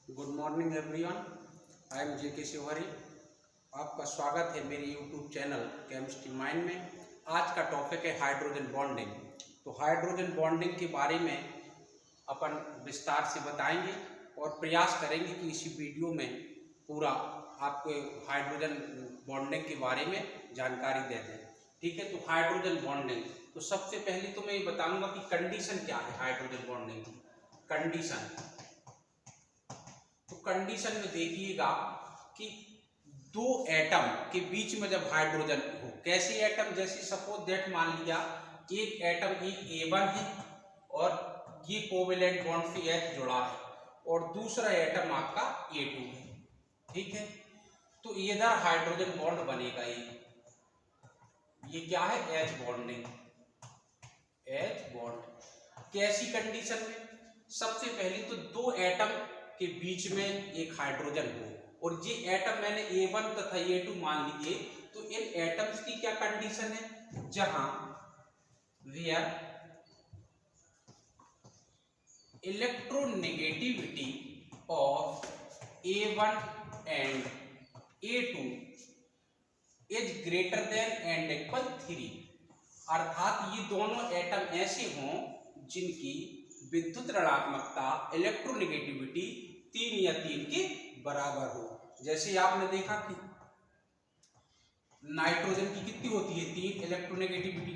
Good morning everyone, I am J K Shivhari. आपका स्वागत है मेरे यूट्यूब चैनल केमिस्ट्री माइंड में। आज का टॉपिक है हाइड्रोजन बॉन्डिंग। तो हाइड्रोजन बॉन्डिंग के बारे में अपन विस्तार से बताएंगे और प्रयास करेंगे कि इसी वीडियो में पूरा आपको हाइड्रोजन बॉन्डिंग के बारे में जानकारी दे दें। ठीक है, तो हाइड्रोजन बॉन्डिंग, तो सबसे पहले तो मैं ये बताऊंगा कि कंडीशन क्या है हाइड्रोजन बॉन्डिंग की। कंडीशन में देखिएगा कि दो एटम के बीच में जब हाइड्रोजन हो, कैसे एटम, जैसे सपोज दैट मान लिया एक एटम A1 है और ये कोवेलेंट बॉन्ड से H जुड़ा है और दूसरा एटम आपका A2 है। ठीक है, तो इधर हाइड्रोजन बॉन्ड बनेगा। ये क्या है, H बॉन्डिंग, H बॉन्ड। कैसी कंडीशन में, सबसे पहले तो दो एटम के बीच में एक हाइड्रोजन हो और ये एटम मैंने A1 तथा A2 मान लिए, तो इन एटम्स की क्या कंडीशन है, जहां where electronegativity of A1 and A2 is greater than and equal 3। अर्थात ये दोनों एटम ऐसे हों जिनकी विद्युत ऋणात्मकता इलेक्ट्रोनेगेटिविटी 3 या 3 के बराबर हो। जैसे आपने देखा कि नाइट्रोजन की कितनी होती है, 3 इलेक्ट्रोनेगेटिविटी,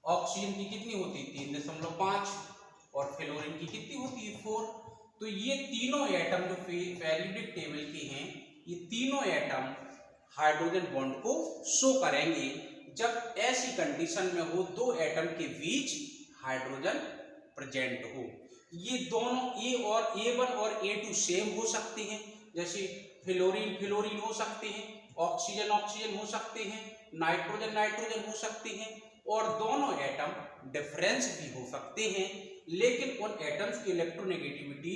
ऑक्सीजन की कितनी होती है 3.5 और फ्लोरीन की कितनी होती है 4। तो ये तीनों एटम जो पेरियोडिक टेबल के हैं, ये तीनों एटम हाइड्रोजन बॉन्ड को शो करेंगे जब ऐसी कंडीशन में हो दो एटम के बीच हाइड्रोजन प्रेजेंट हो। ये दोनों A1 और A2 सेम हो सकते हैं, जैसे फ्लोरीन हो सकते हैं, ऑक्सीजन हो सकते हैं, नाइट्रोजन हो सकते हैं, और दोनों एटम डिफरेंस भी हो सकते हैं, लेकिन उन एटम्स की इलेक्ट्रोनेगेटिविटी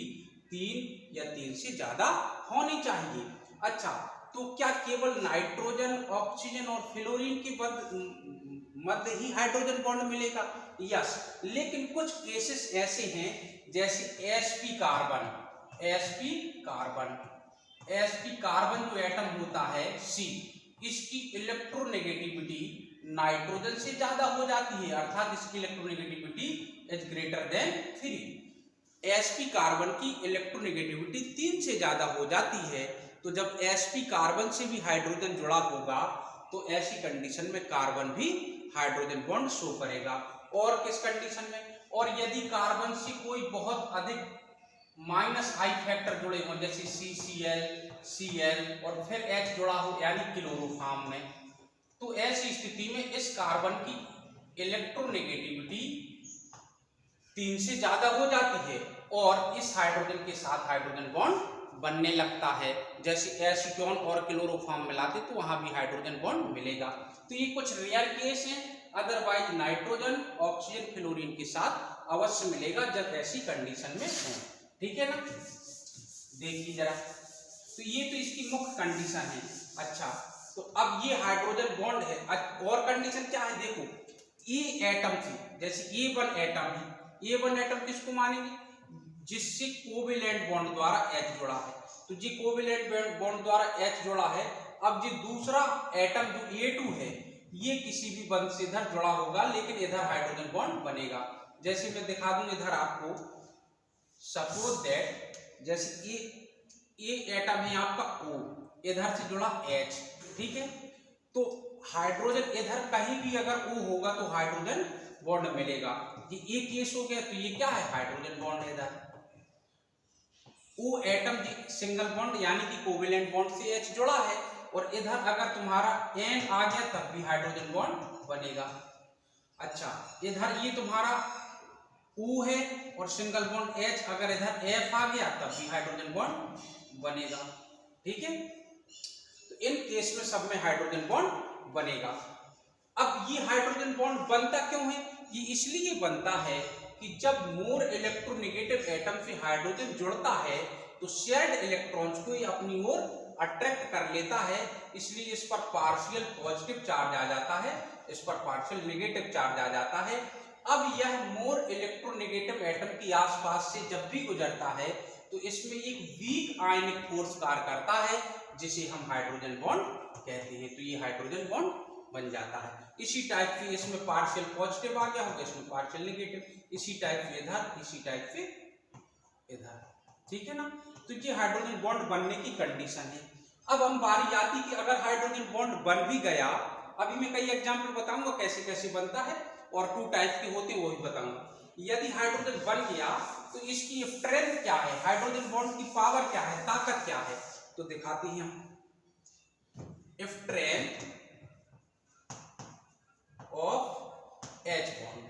3 या 3 से ज्यादा होनी चाहिए। अच्छा, तो क्या केवल नाइट्रोजन, ऑक्सीजन और फ्लोरीन के मध्य ही हाइड्रोजन बॉन्ड मिलेगा? यस, लेकिन कुछ केसेस ऐसे हैं जैसे sp कार्बन जो एटम होता है C, इसकी इलेक्ट्रोनेगेटिविटी नाइट्रोजन से ज्यादा हो जाती है, अर्थात इसकी electronegativity is greater then 3। sp carbon की इलेक्ट्रोनेगेटिविटी 3 से ज्यादा हो जाती है, तो जब sp कार्बन से भी हाइड्रोजन जुड़ा होगा तो ऐसी कंडीशन में कार्बन भी हाइड्रोजन बॉन्ड शो करेगा। और किस कंडीशन में, और यदि कार्बन से कोई बहुत अधिक -I फैक्टर जुड़े हो, जैसे CCl, Cl और फिर H जुड़ा हो यानी क्लोरोफॉर्म में, तो ऐसी स्थिति में इस कार्बन की इलेक्ट्रोनेगेटिविटी 3 से ज्यादा हो जाती है और इस हाइड्रोजन के साथ हाइड्रोजन बॉन्ड बनने लगता है। जैसे एसीटोन और क्लोरोफॉर्म मिलाते तो वहां भी हाइड्रोजन बॉन्ड मिलेगा। तो ये कुछ रेयर केस हैं, अदरवाइज नाइट्रोजन, ऑक्सीजन, फ्लोरीन के साथ अवश्य मिलेगा जब ऐसी कंडीशन में हो। ठीक है ना, देखिए जरा, तो ये तो इसकी मुख्य कंडीशन है। अच्छा, तो अब ये हाइड्रोजन बॉन्ड है, और कंडीशन क्या है, देखो ये एटम थी, जैसे A1 एटम है, A1 एटम किसको मानेंगे, जिससे कोवेलेंट बॉन्ड द्वारा H जुड़ा है, तो ये कोवेलेंट बॉन्ड द्वारा H जुड़ा है। अब ये दूसरा एटम जो A2 है, ये किसी भी बंध से इधर जुड़ा होगा, लेकिन इधर हाइड्रोजन बॉन्ड बनेगा। जैसे मैं दिखा दूं इधर आपको, सपोज दैट जैसे ये एटम है आपका O, इधर से जुड़ा H, ठीक है, तो हाइड्रोजन इधर कहीं भी अगर O होगा तो हाइड्रोजन बॉन्ड मिलेगा। ये केस हो गया, तो ये क्या है, हाइड्रोजन बॉन्ड है। इधर O एटम सिंगल बॉन्ड यानी कि कोवेलेंट बॉन्ड से H जुड़ा है, और इधर अगर तुम्हारा N आ गया तब भी हाइड्रोजन बॉन्ड बनेगा। अच्छा, इधर ये तुम्हारा O है और सिंगल बॉन्ड H, अगर इधर F आ गया तब भी हाइड्रोजन बॉन्ड बनेगा। ठीक है, तो इन केस में सब में हाइड्रोजन बॉन्ड बनेगा। अब ये हाइड्रोजन बॉन्ड बनता क्यों है, ये इसलिए बनता है कि जब मोर इलेक्ट्रोनेगेटिव एटम से हाइड्रोजन जुड़ता है तो शेयर्ड इलेक्ट्रॉन्स को ये अपनी ओर अट्रैक्ट कर लेता है, इसलिए इस पर पार्शियल पॉजिटिव चार्ज आ जाता है, इस पर पार्शियल नेगेटिव चार्ज आ जाता है। अब यह मोर इलेक्ट्रोनेगेटिव एटम की आसपास से जब भी गुजरता है तो इसमें एक वीक आयनिक फोर्स कार्य करता है जिसे हम हाइड्रोजन बॉन्ड कहते हैं। तो ये हाइड्रोजन बॉन्ड बन जाता है। इसी टाइप से इसमें पार्शियल पॉजिटिव आ गया होगा, इसमें पार्शियल नेगेटिव, इसी टाइप से इधर, इसी टाइप से इधर, ठीक है ना। तो ये हाइड्रोजन बॉन्ड बनने की कंडीशन है। अब हम बारी आती कि अगर हाइड्रोजन बॉन्ड बन भी गया, अभी मैं कई एग्जाम्पल बताऊंगा कैसे कैसे बनता है, और 2 टाइप के होते हैं वो भी बताऊंगा। यदि हाइड्रोजन बन गया तो इसकी स्ट्रेंथ क्या है, हाइड्रोजन बॉन्ड की पावर क्या है, ताकत क्या है, तो दिखाते हैं हम। Strength of H bond.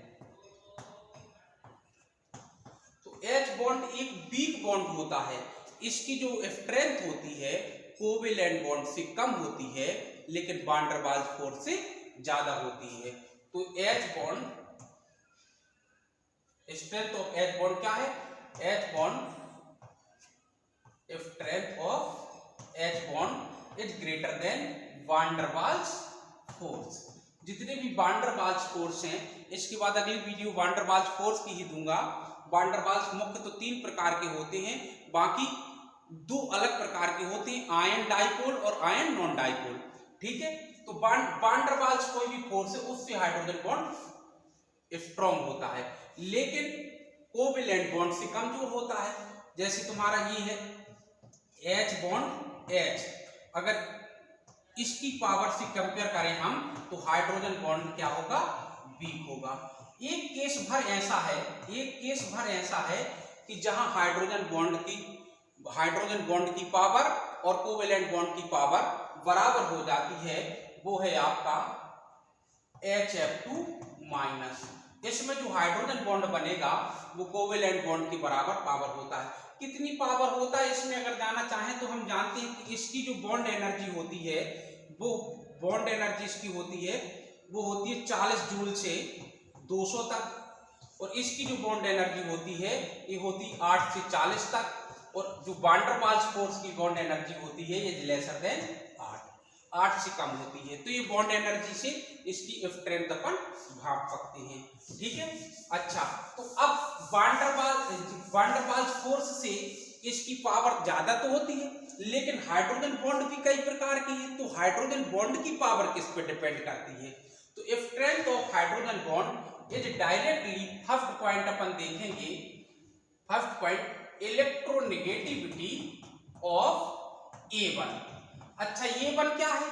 तो H बॉन्ड एक वीक बॉन्ड होता है, इसकी जो स्ट्रेंथ होती है कोवेलेंट बॉन्ड से कम होती है, लेकिन वान डेर वाल्स फोर्स से ज्यादा होती है। तो H bond, strength of H bond क्या है, H bond, strength of H bond is greater than van der Waals force. जितने भी वान डेर वाल्स फोर्स हैं, इसके बाद अगली वीडियो वान डेर वाल्स फोर्स की ही दूंगा। वान डेर वाल्स मुख्य तो 3 प्रकार के होते हैं, बाकी 2 अलग प्रकार के होते हैं, आयन डाइपोल और आयन नॉन डाइपोल, ठीक है। तो वान डेर वाल्स कोई भी फोर्स है उससे हाइड्रोजन बॉन्ड स्ट्रॉन्ग होता है, लेकिन कोवेलेंट बॉन्ड से कमजोर होता है। जैसे तुम्हारा ये है H बॉन्ड H, अगर इसकी पावर से कंपेयर करें हम तो हाइड्रोजन बॉन्ड क्या होगा, वीक होगा। एक केस भर ऐसा है कि जहां हाइड्रोजन बॉन्ड की पावर और कोवेलेंट बॉन्ड की पावर बराबर हो जाती है, वो है आपका HF2-। इसमें जो हाइड्रोजन बॉन्ड बनेगा वो कोवेलेंट बॉन्ड के बराबर पावर होता है। कितनी पावर होता है इसमें अगर जाना चाहें तो हम जानते हैं कि इसकी जो बॉन्ड एनर्जी होती है, वो बॉन्ड एनर्जी इसकी होती है, वो होती है 40 जूल से 200 तक, और इसकी जो बॉन्ड एनर्जी होती है ये होती है 8 से 40 तक, और जो वान डेर वाल्स फोर्स की बॉन्ड एनर्जी होती है ये लेसर देन 8 से कम होती है। तो ये बॉन्ड एनर्जी से इसकी स्ट्रेंथ अपन भाग सकते हैं, ठीक है। अच्छा, तो अब वान डेर वाल्स फोर्स से इसकी पावर ज्यादा तो होती है, लेकिन हाइड्रोजन बॉन्ड भी कई प्रकार की है, तो हाइड्रोजन बॉन्ड की पावर किस पे डिपेंड करती है। तो strength of hydrogen bond is directly, first point अपन देखेंगे, first point electronegativity of A1। अच्छा, A1 क्या है,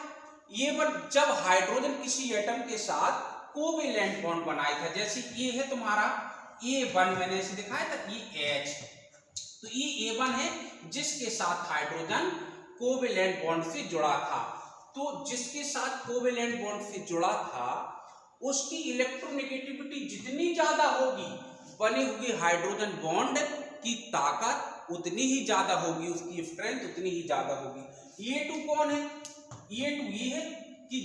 A1 जब हाइड्रोजन किसी एटम के साथ कोवेलेंट बॉन्ड बनाया था, जैसे ये है तुम्हारा A1, मैंने इसे दिखाया था, ये H, तो ये A1 है जिसके साथ हाइड्रोजन कोवेलेंट बॉन्ड से जुड़ा था। तो जिसके साथ कोवेलेंट बॉन्ड से जुड़ा था उसकी इलेक्ट्रोनेगेटिविटी जितनी ज्यादा होगी, बने हुए हाइड्रोजन बॉन्ड की ताकत उतनी ही ज्यादा होगी, उसकी स्ट्रेंथ उतनी ही ज्यादा होगी। A2 कौन है, A2 ये है कि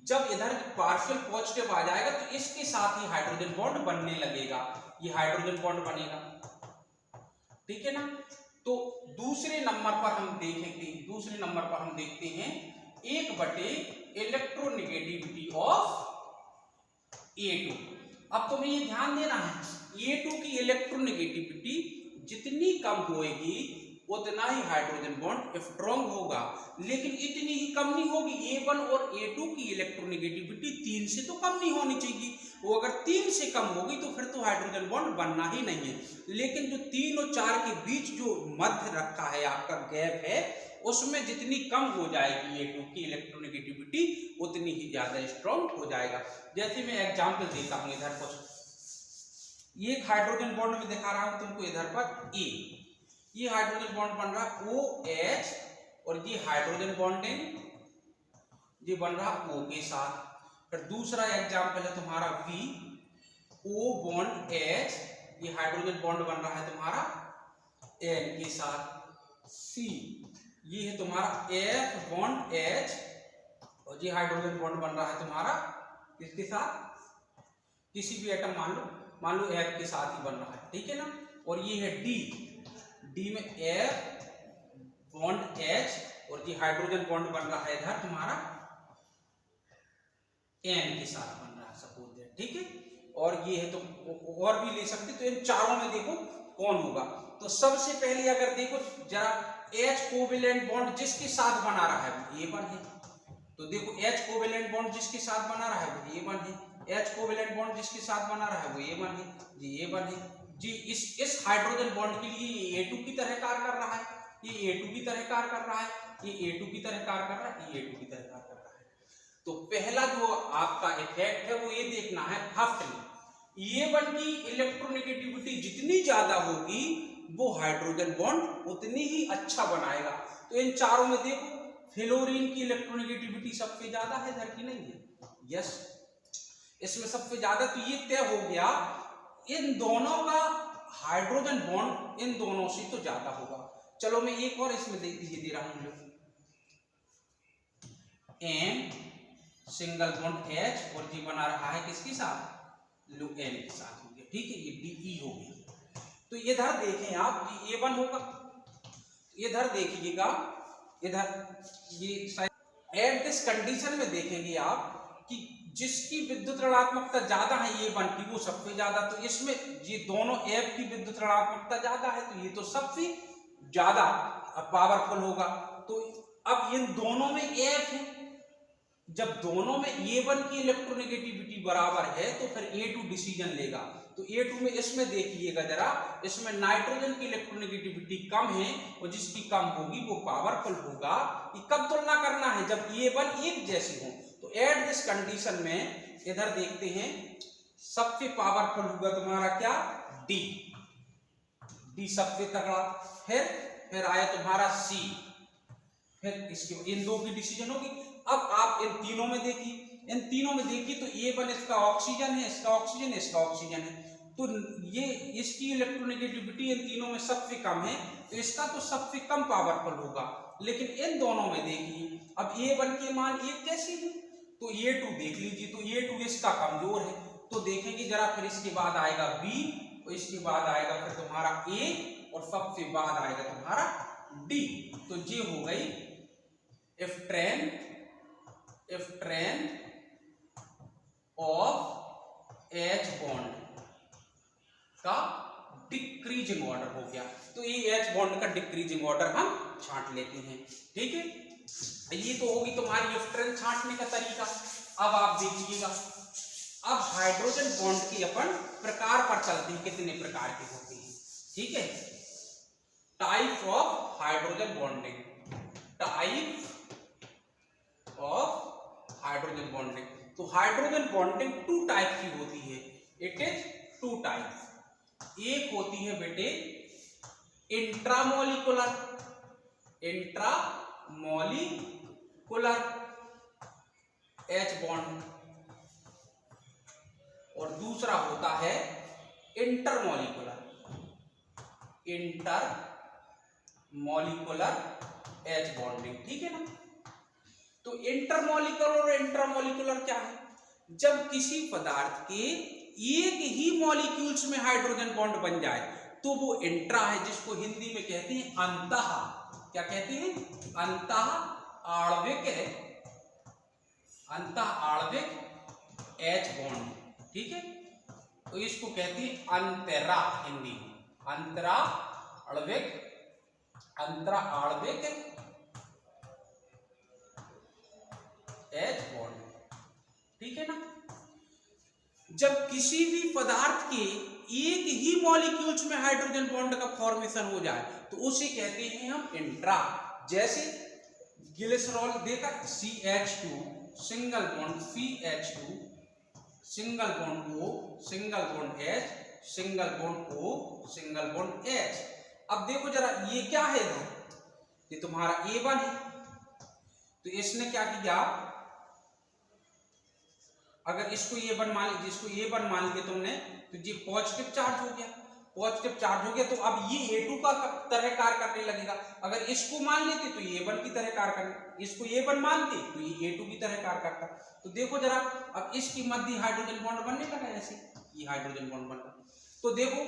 जब इधर पार्शियल पॉजिटिव आ जाएगा तो इसके साथ ही हाइड्रोजन बॉन्ड बनने लगेगा, ये हाइड्रोजन बॉन्ड बनेगा, ठीक है ना। तो दूसरे नंबर पर हम देखते हैं 1/, इलेक्ट्रोनेगेटिविटी ऑफ A2। अब तुम्हें ये ध्यान देना है, A2 की इलेक्ट्रोनेगेटिविटी जितनी कम होएगी उतना ही हाइड्रोजन बॉन्ड स्ट्रॉन्ग होगा, लेकिन इतनी ही कम नहीं होगी। A1 और A2 की इलेक्ट्रोनेगेटिविटी 3 से तो कम नहीं होनी चाहिए, वो अगर 3 से कम होगी तो फिर तो हाइड्रोजन बॉन्ड बनना ही नहीं है। लेकिन जो 3 और 4 के बीच जो मध्य रखा है आपका गैप है, उसमें जितनी कम हो जाएगी A2 की इलेक्ट्रोनेगेटिविटी उतनी ही ज्यादा स्ट्रॉन्ग हो जाएगा। जैसे मैं एग्जाम्पल देता हूं, इधर कुछ ये हाइड्रोजन बॉन्ड में दिखा रहा हूं तुमको, इधर पर A, ये हाइड्रोजन बॉन्ड बन रहा OH, और ये हाइड्रोजन बॉन्डिंग ये बन रहा O के साथ। फिर दूसरा एग्जाम्पल है तुम्हारा V, O बॉन्ड H, ये हाइड्रोजन बॉन्ड बन रहा है तुम्हारा N के साथ। C, ये है तुम्हारा F बॉन्ड H, और ये हाइड्रोजन बॉन्ड बन रहा है तुम्हारा किसके साथ, किसी भी एटम मान लो F के साथ ही बन रहा है, ठीक है ना। और ये है D में F बॉन्ड H, और ये हाइड्रोजन बॉन्ड बन रहा है इधर तुम्हारा N के साथ बन रहा है, सपोज दैट, ठीक है। और ये है, तो और भी ले सकते, तो इन चारों में देखो कौन होगा। तो सबसे पहले अगर देखो जरा H कोवेलेंट बॉन्ड जिसके साथ बना रहा है वो A1 है। तो देखो H कोवेलेंट बॉन्ड जिसके साथ बना रहा है वो A1 है, H कोवेलेंट बॉन्ड जिसके साथ बना रहा है वो A1 है जी, A1 है जी। इस हाइड्रोजन बॉन्ड के लिए ये A2 की तरह कार्य कर रहा है, ये A2 की तरह कार्य कर रहा है, ये A2 की तरह कार्य कर रहा है, ये A2 की तरह कार्य कर रहा है। तो पहला जो आपका इफेक्ट है वो ये देखना है फर्स्ट A1 की इलेक्ट्रोनेगेटिविटी जितनी ज्यादा होगी वो हाइड्रोजन बॉन्ड उतनी ही अच्छा बनाएगा। तो इन चारों में देखो फ्लोरीन की इलेक्ट्रोनेगेटिविटी सबसे ज्यादा है, इधर की नहीं है, यस इसमें सबसे ज्यादा। तो ये तय हो गया इन दोनों का हाइड्रोजन बॉन्ड इन दोनों से तो ज्यादा होगा। चलो मैं एक और इसमें दे रहा हूं, एम सिंगल बॉन्ड H और जी बना रहा है किसके साथ, लो N के साथ हो गया, ठीक है, ये DE हो गया। तो इधर देखें आप ये A1 होगा, इधर देखिएगा, इधर ये एट दिस कंडीशन में देखेंगे आप कि जिसकी विद्युत ऋणात्मकता ज्यादा है A1 की वो सबसे ज्यादा। तो इसमें ये दोनों F की विद्युत ऋणात्मकता ज्यादा है तो ये तो सबसे ज्यादा पावरफुल होगा। तो अब इन दोनों में F है, जब दोनों में A1 की इलेक्ट्रोनेगेटिविटी बराबर है तो फिर A2 डिसीजन लेगा। तो A2 में इसमें देखिएगा जरा, इसमें नाइट्रोजन की इलेक्ट्रोनेगेटिविटी कम है और जिसकी कम होगी वो पावरफुल होगा। ये कब तुलना करना है, जब A1 एक जैसी हो। तो एट दिस कंडीशन में इधर देखते हैं सबसे पावरफुल होगा तुम्हारा क्या, डी सबसे तगड़ा, फिर आया तुम्हारा C, फिर इसके इन दो की डिसीजन होगी। अब आप इन तीनों में देखिए, इन तीनों में देखिए तो A1 इसका ऑक्सीजन है, इसका ऑक्सीजन है, इसका ऑक्सीजन है, तो ये इसकी इलेक्ट्रोनेगेटिविटी इन तीनों में सबसे कम है तो इसका तो सबसे कम पावरफुल होगा। लेकिन इन दोनों में देखिए अब A1 के मान एक कैसे है तो A2 देख लीजिए, तो A2 इसका कमजोर है। तो देखेंगे जरा, फिर इसके बाद आएगा B और इसके बाद आएगा फिर तुम्हारा A और सबसे बाद आएगा तुम्हारा D। तो ये हो गई if trend of H bond का डिक्रीजिंग ऑर्डर हो गया। तो ये H बॉन्ड का डिक्रीजिंग ऑर्डर हम छांट लेते हैं, ठीक है। ये तो होगी तुम्हारी if trend छांटने का तरीका। अब आप देखिएगा, अब हाइड्रोजन बॉन्ड की अपन प्रकार पर चलते हैं, कितने प्रकार के होते हैं, ठीक है। Type of hydrogen bonding, type of hydrogen bonding. तो हाइड्रोजन बॉन्डिंग टू टाइप की होती है, इट इज टू टाइप। एक होती है बेटे इंट्रामोलिकुलर H बॉन्ड और दूसरा होता है इंटरमोलिकुलर H बॉन्डिंग, ठीक है ना। तो इंटरमोलिकुलर और इंट्रामोलिकुलर क्या है, जब किसी पदार्थ के एक ही मॉलिक्यूल्स में हाइड्रोजन बॉन्ड बन जाए तो वो इंट्रा है, जिसको हिंदी में कहते हैं अंतः, क्या कहते हैं, अंतः आणविक H बॉन्ड, ठीक है। तो इसको कहते हैं अंतरा, हिंदी में अंतरा आणविक H बॉन्ड, ठीक है ना। जब किसी भी पदार्थ के एक ही मॉलिक्यूल्स में हाइड्रोजन बॉन्ड का फॉर्मेशन हो जाए तो उसे कहते हैं हम इंट्रा। जैसे ग्लिसरॉल देखा, CH2 single bond CH2 single bond O single bond H single bond O single bond H। अब देखो जरा ये क्या है, ये तुम्हारा A1 है, तो इसने क्या किया, अगर इसको A1 मान लीजिए, इसको A1 मान लीजिए तुमने, तो ये पॉजिटिव चार्ज हो गया, तो अब ये A2 का तरह कार्य करने लगेगा। अगर इसको मान लेते तो ये A1 की तरह कार्य करने, इसको A1 मानते तो ये A2 की तरह कार्य करता। तो देखो जरा, अब इसकी मध्य हाइड्रोजन बॉन्ड बनने लगा, ऐसे ये हाइड्रोजन बॉन्ड बन रहा। तो देखो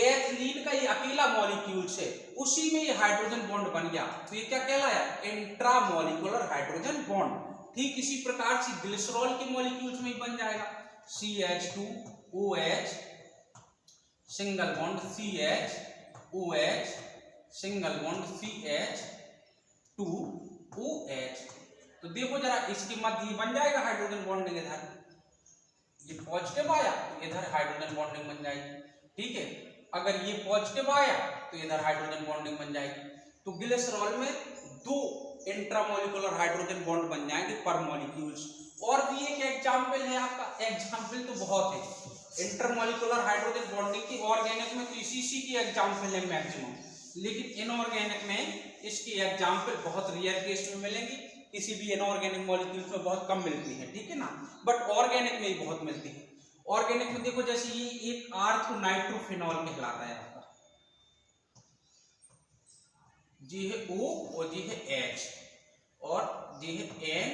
एथिलीन का ये अकेला मॉलिक्यूल है, उसी में ये हाइड्रोजन बॉन्ड बन गया, तो ये क्या कहलाया, इंट्रामोलिकुलर हाइड्रोजन बॉन्ड। ठीक इसी प्रकार से ग्लिसरॉल के मॉलिक्यूल्स में ही बन जाएगा, CH2OH single bond CH OH single bond CH2OH। तो देखो जरा इसके मध्य बन जाएगा हाइड्रोजन बॉन्डिंग, इधर ये पॉजिटिव आया तो इधर हाइड्रोजन बॉन्डिंग बन जाएगी, ठीक है। अगर ये पॉजिटिव आया तो इधर हाइड्रोजन बॉन्डिंग बन जाएगी। तो ग्लिसरॉल में 2 इंट्रामोलिकुलर हाइड्रोजन बॉन्ड बन जाएंगे पर मॉलिक्यूल्स। और भी एक एग्जांपल है आपका, एग्जांपल तो बहुत है इंटरमोलिकुलर हाइड्रोजन बॉन्डिंग की। ऑर्गेनिक में तो इसी की एग्जांपल है मैक्सिमम, लेकिन इनऑर्गेनिक में इसकी एग्जांपल बहुत रेयर केस में मिलेंगी, किसी भी इनऑर्गेनिक मॉलिक्यूल्स में बहुत कम मिलती है, ठीक है ना, बट ऑर्गेनिक में ही बहुत मिलती है। ऑर्गेनिक में देखो जैसे ये एक आर्थो नाइट्रोफिनॉल कहलाता है आपका, जी है O और जी है H और जी है N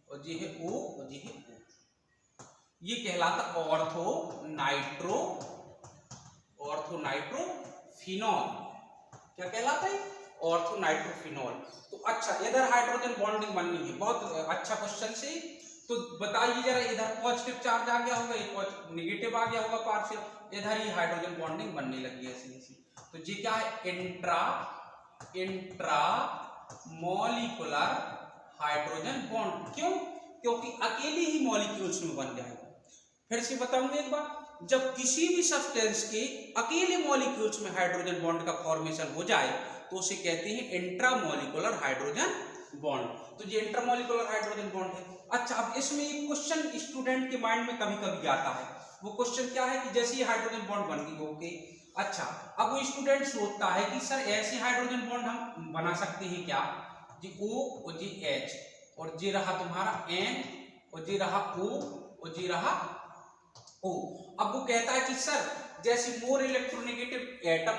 और जी है O और जी है O, ये कहलाता ऑर्थो नाइट्रोफिनॉल। क्या कहलाता है? Ortho nitrophenol. तो अच्छा, इधर हाइड्रोजन बॉन्डिंग बननी है, बहुत अच्छा क्वेश्चन से। तो बताइए जरा, इधर पॉजिटिव चार्ज आ गया होगा, ये नेगेटिव आ गया होगा पार्शियल, इधर ही हाइड्रोजन बॉन्डिंग बनने लगी है ऐसी। तो ये क्या है? Intra molecular hydrogen bond. क्यों? क्योंकि अकेले ही मॉलिक्यूल्स में बन जाएगा। फिर से बताऊंगा एक बार, जब किसी भी सब्सटेंस के अकेले मॉलिक्यूल्स में हाइड्रोजन बॉन्ड का फॉर्मेशन हो जाए तो उसे कहते हैं इंट्रामोलिकुलर हाइड्रोजन बॉन्ड। तो ये इंट्रामोलिकुलर हाइड्रोजन बॉन्ड है। अच्छा, अब इसमें एक क्वेश्चन स्टूडेंट के माइंड में कभी कभी आता है। वो क्वेश्चन क्या है कि जैसे ही हाइड्रोजन बॉन्ड बन गई, ओके, अच्छा, अब वो स्टूडेंट सोचता है कि सर ऐसे हाइड्रोजन बॉन्ड हम बना सकते हैं क्या? जी O और जी H, और जी रहा तुम्हारा N और जी रहा O और जी रहा O। अब वो कहता है कि सर जैसे मोर इलेक्ट्रोनेगेटिव एटम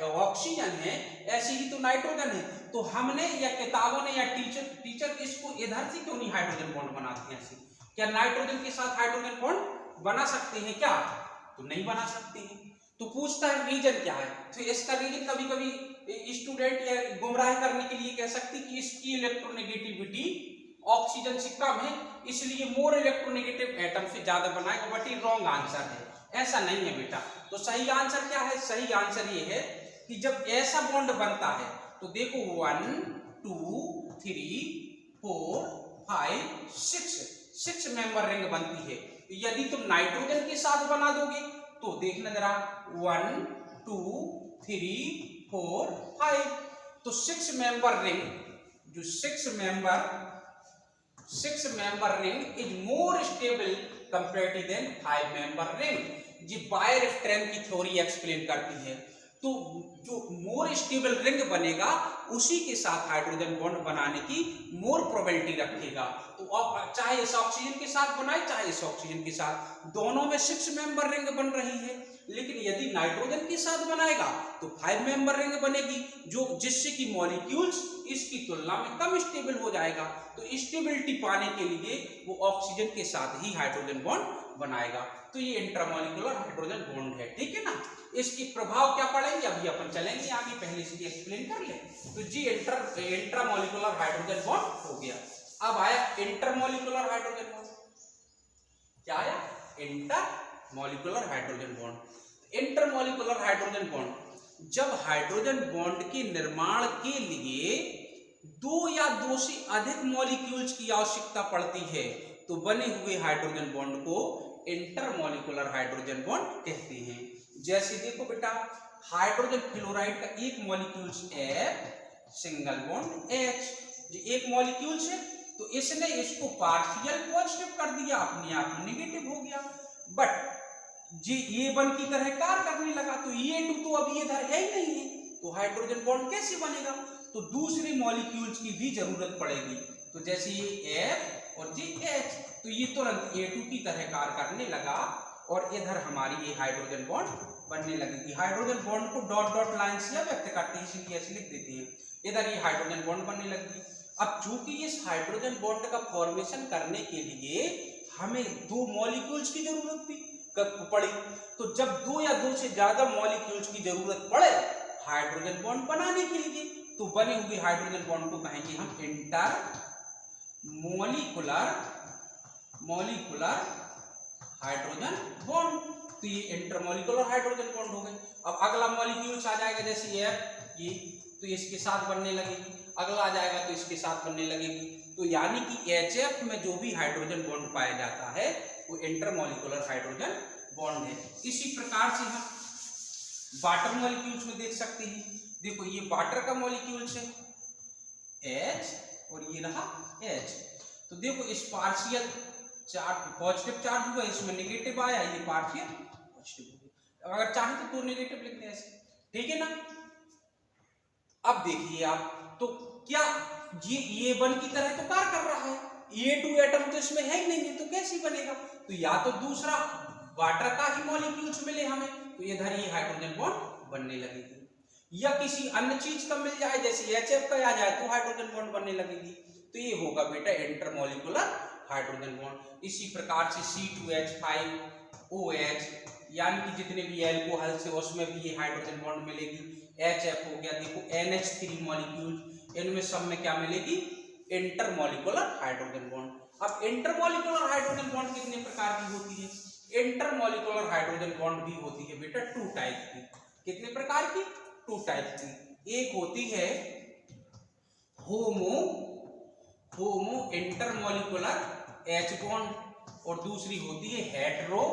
ऑक्सीजन है, ऐसे ही तो नाइट्रोजन है। तो हमने या किताबों ने या टीचर इसको इधर से क्यों नहीं हाइड्रोजन बॉन्ड बनाते हैं ऐसे? क्या नाइट्रोजन के साथ हाइड्रोजन बॉन्ड बना सकते हैं क्या? तो नहीं बना सकते हैं। तो पूछता है रीजन क्या है? तो इसका रीजन कभी कभी स्टूडेंट या गुमराह करने के लिए कह सकते कि इसकी इलेक्ट्रोनेगेटिविटी ऑक्सीजन से कम है, इसलिए मोर इलेक्ट्रोनेगेटिव एटम से ज्यादा बनाएगा, बट ये रॉन्ग आंसर है। ऐसा नहीं है बेटा। तो सही आंसर क्या है? सही आंसर ये है कि जब ऐसा बॉन्ड बनता है तो देखो 1 2 3 4 5 6 मेंबर रिंग बनती है। यदि तुम नाइट्रोजन के साथ बना दोगे तो देखना जरा 1 2 3 4 5, तो 6 मेंबर रिंग, जो 6 member ring is more stable comparative than 5 member ring. जी बायर स्ट्रेंथ की थ्योरी एक्सप्लेन करती है। तो जो मोर स्टेबल रिंग बनेगा उसी के साथ हाइड्रोजन बॉन्ड बनाने की मोर प्रोबेबिलिटी रखेगा। तो अब चाहे इस ऑक्सीजन के साथ बनाए चाहे इस ऑक्सीजन के साथ, दोनों में 6 मेंबर रिंग बन रही है। लेकिन यदि नाइट्रोजन के साथ बनाएगा तो 5 मेंबर रिंग बनेगी, जो जिससे कि मॉलिक्यूल्स इसकी तुलना में कम स्टेबल हो जाएगा। तो स्टेबिलिटी पाने के लिए वो ऑक्सीजन के साथ ही हाइड्रोजन बॉन्ड बनाएगा। तो ये इंट्रामोलिकुलर हाइड्रोजन बॉन्ड है, ठीक है ना। इसके प्रभाव क्या पड़ेंगे अभी अपन चलेंगे आगे, पहले इसकी एक्सप्लेन कर ले। तो जी इंट्रामोलिकुलर हाइड्रोजन बॉन्ड हो गया। अब आया इंटरमोलिकुलर हाइड्रोजन बॉन्ड। क्या आया? Intermolecular hydrogen bond. Intermolecular hydrogen bond, जब हाइड्रोजन बॉन्ड के निर्माण के लिए 2 या 2 से अधिक मॉलिक्यूल्स की आवश्यकता पड़ती है तो बने हुए हाइड्रोजन बॉन्ड को इंटरमोलिकुलर हाइड्रोजन बॉन्ड कहते हैं। जैसे देखो बेटा, हाइड्रोजन फ्लोराइड का एक molecules F, single bond H, जो एक मॉलिक्यूल्स है, तो इसने इसको पार्शियल पॉजिटिव कर दिया, अपने आप नेगेटिव हो गया। बट जी A1 की तरह कार्य करने लगा, तो A2 तो अभी इधर है ही नहीं है, तो हाइड्रोजन बॉन्ड कैसे बनेगा? तो दूसरे मॉलिक्यूल्स की भी जरूरत पड़ेगी। तो जैसे ये F और जी H, तो ये तुरंत A2 की तरह कार्य करने लगा और इधर हमारी ये हाइड्रोजन बॉन्ड बनने लगेगी। Hydrogen bond co dot dot line से व्यक्त करते हैं, इसलिए ऐसे लिख देते हैं। इधर ये हाइड्रोजन बॉन्ड बनने लगेगी। अब चूंकि इस हाइड्रोजन बॉन्ड का फॉर्मेशन करने के लिए हमें 2 मॉलिक्यूल्स की जरूरत पड़ी, तो जब 2 या 2 से ज्यादा मॉलिक्यूल्स की जरूरत पड़े हाइड्रोजन बॉन्ड बनाने के लिए, तो बने हुए हाइड्रोजन बॉन्ड को कहेंगे हम इंटरमोलिकुलर हाइड्रोजन बॉन्ड। तो तो ये इंटरमॉलिक्यूलर हाइड्रोजन बॉन्ड हो गए। अब अगला मॉलिक्यूल्स आ जाएगा, जैसे ये तो इसके साथ बनने लगेगी, अगला आ जाएगा तो इसके साथ बनने लगेगी। तो यानी कि HF में जो भी हाइड्रोजन बॉन्ड पाया जाता है वो इंटरमॉलिक्यूलर हाइड्रोजन बॉन्ड है। इसी प्रकार से हम वाटर मॉलिक्यूल्स में देख सकते हैं। देखो ये वाटर का मॉलिक्यूल्स है H और ये रहा H। तो देखो इस पार्शियल चार्ज पॉजिटिव चार्ज हुआ, इसमें नेगेटिव आया, ये पार्शियल पॉजिटिव हो गया। अगर चाहे तो 2 नेगेटिव लिख दें ऐसे, ठीक है ना। अब देखिए आप, तो क्या ये A1 की तरह तो कार्य कर रहा है, A2 एटम तो इसमें है ही नहीं है, तो कैसे बनेगा। तो या तो दूसरा वाटर का ही मॉलिक्यूल्स मिले हमें, तो इधर ये हाइड्रोजन बॉन्ड बनने लगेगी, या किसी अन्य चीज का मिल जाए, जैसे HF का आ जाए तो हाइड्रोजन बॉन्ड बनने लगेगी। तो ये होगा बेटा इंटरमॉलिक्यूलर हाइड्रोजन बॉन्ड। इसी प्रकार से C2H5OH, यानी कि जितने भी एल्कोहल से उसमें भी ये हाइड्रोजन बॉन्ड मिलेगी। HF हो गया, देखो NH3 मॉलिक्यूल, इनमें सब में क्या मिलेगी, इंटरमॉलिक्यूलर हाइड्रोजन बॉन्ड। अब इंटरमॉलिक्यूलर हाइड्रोजन बॉन्ड कितने प्रकार की होती है। इंटरमॉलिक्यूलर हाइड्रोजन बॉन्ड भी होती है बेटा 2 टाइप की। कितने प्रकार की, 2 टाइप की। एक होती है होमो इंटरमॉलिक्यूलर H बॉन्ड और दूसरी होती है हेटेरो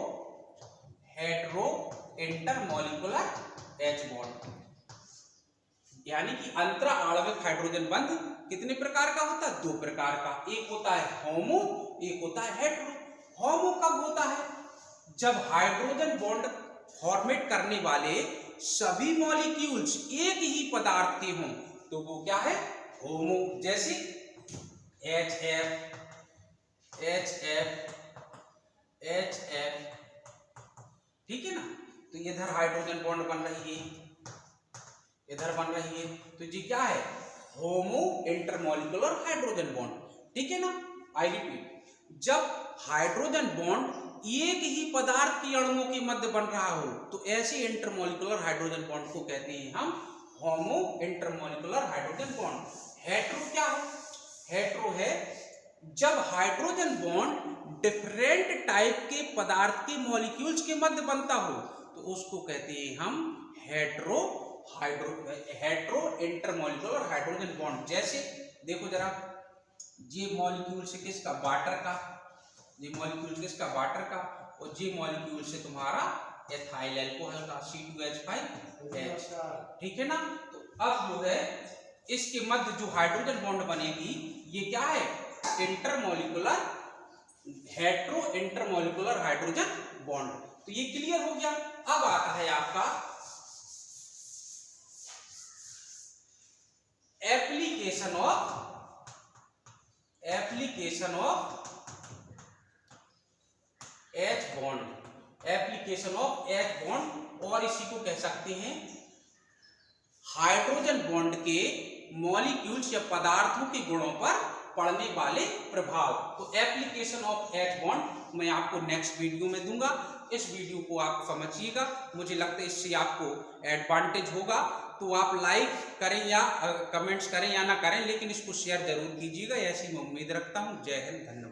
इंटरमॉलिक्यूलर H बॉन्ड। यानी कि अंतरा आणविक हाइड्रोजन बंध कितने प्रकार का होता है, 2 प्रकार का। एक होता है होमो, एक होता है हेटेरो। होमो कब होता है, जब हाइड्रोजन बॉन्ड फॉर्मेट करने वाले सभी मॉलिक्यूल्स एक ही पदार्थ के हों, तो वो क्या है, होमो। जैसे HF, ठीक है ना। तो इधर हाइड्रोजन बॉन्ड बन रही है, इधर बन रही है, तो जी क्या है, होमो इंटरमॉलिक्यूलर हाइड्रोजन बॉन्ड, ठीक है ना। आई रिपीट, जब हाइड्रोजन बॉन्ड एक ही पदार्थ के अणुओं के मध्य बन रहा हो, तो ऐसे इंटरमॉलिक्यूलर हाइड्रोजन बॉन्ड को कहते हैं हम होमो इंटरमॉलिक्यूलर हाइड्रोजन बॉन्ड। हेटेरो क्या है, हेटेरो है जब हाइड्रोजन बॉन्ड डिफरेंट टाइप के पदार्थ के मॉलिक्यूल्स के मध्य बनता हो, तो उसको कहते हैं हम हेटेरो इंटरमॉलिक्यूलर हाइड्रोजन बॉन्ड। जैसे देखो जरा, ये मॉलिक्यूल से किसका, वाटर का, ये मॉलिक्यूल किसका, वाटर का, और ये मॉलिक्यूल से तुम्हारा एथाइल अल्कोहल का C2H5H, ठीक है ना। तो अब जो है इसके मध्य जो हाइड्रोजन बॉन्ड बनेगी, ये क्या है, intermolecular hetero intermolecular hydrogen bond. तो ये क्लियर हो गया। अब आता है आपका application of H bond, application of H bond, और इसी को कह सकते हैं हाइड्रोजन बॉन्ड के मॉलिक्यूल्स या पदार्थों के गुणों पर पड़ने वाले प्रभाव। तो एप्लीकेशन ऑफ H बॉन्ड मैं आपको नेक्स्ट वीडियो में दूंगा। इस वीडियो को आप समझिएगा, मुझे लगता है इससे आपको एडवांटेज होगा। तो आप लाइक करें या कमेंट्स करें या ना करें, लेकिन इसको शेयर जरूर कीजिएगा, ऐसी मैं उम्मीद रखता हूं। जय हिंद, धन्यवाद।